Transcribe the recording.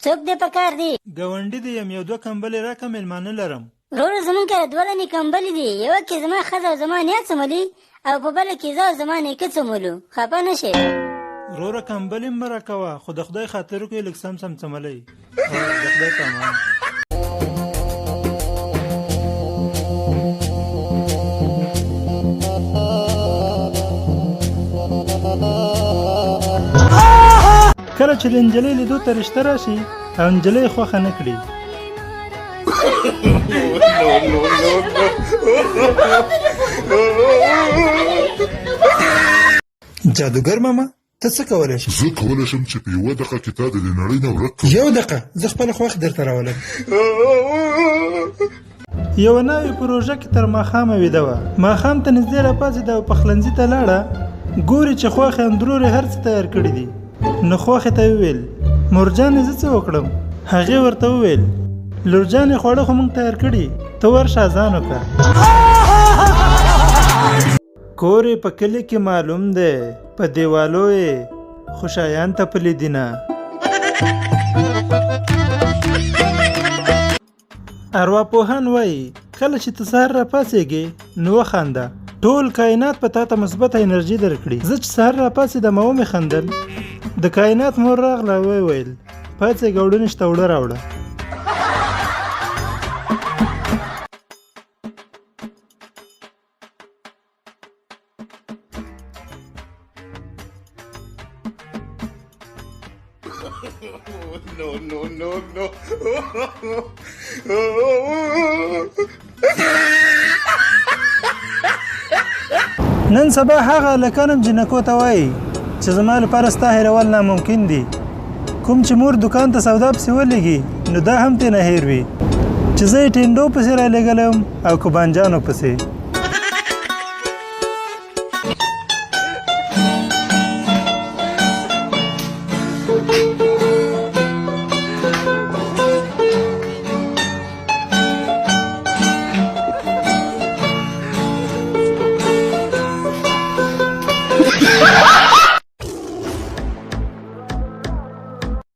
څوک دې په کار دی؟ ګاونډي دې یم، یو دوه کمبلې راکړه، مېلمانه لرم. وروره زمونږ کره دوه دانې کمبلې دي، یوه کې زما ښځه او زما نیا څملي او په بله کې زه او زما نیکه څملو. خفه نه شې؟ وروره کمبلې مه راکوه، خو د خدای خاطر وکړئ لږ سم سم څملی. د خدای په امان. کله چې د نجلۍ لیدو ته رشته راشي او نجلۍ خوښه نه کړي، جادوګر ماما ته څه کولی شې؟ زه کولی شم چې په یوه دقیقه کې تا د دې نړۍ نه ورک کړم. یو دقیقه زه خپله خوښ درته راولم. یوه ناوې پروژه کې تر ماښامه ویده وه. ماښام ته نږدې راپاڅېده او پخلنځي ته لاړه، ګوري چې خوښې اندرور یې هر څه تیار کړي دي. نو خوښې ته وویل مورجانې زه څه وکړم؟ هغې ورته وویل لورجانې خواړه خو موږ تیار کړي، ته ورشه اذان وکړه. کور یې په کلي کې معلوم دی، په دیوالو یې خوشایان تپلي دینه. ارواپوهان وایي کله چې ته سهار راپاڅېږې نو وخانده، ټول کائنات په تا ته مثبت انرژي درکړي. زه چې سهار راپاڅېدم او مې خندل، د کائنات مور راغله ویې ویل پاڅېږه اوړه نشته اوړه راوړه. نن سبا هغه هلکانم جنکو ته وایي چې زما لپاره ستا هېرول ناممکن دي. کوم چې مور دکان ته سودا پسې ولېږي نو دا هم ترې نه هېر وي چې زه یې ټینډو پسې رالېږلی یم او که بانجانو پسې.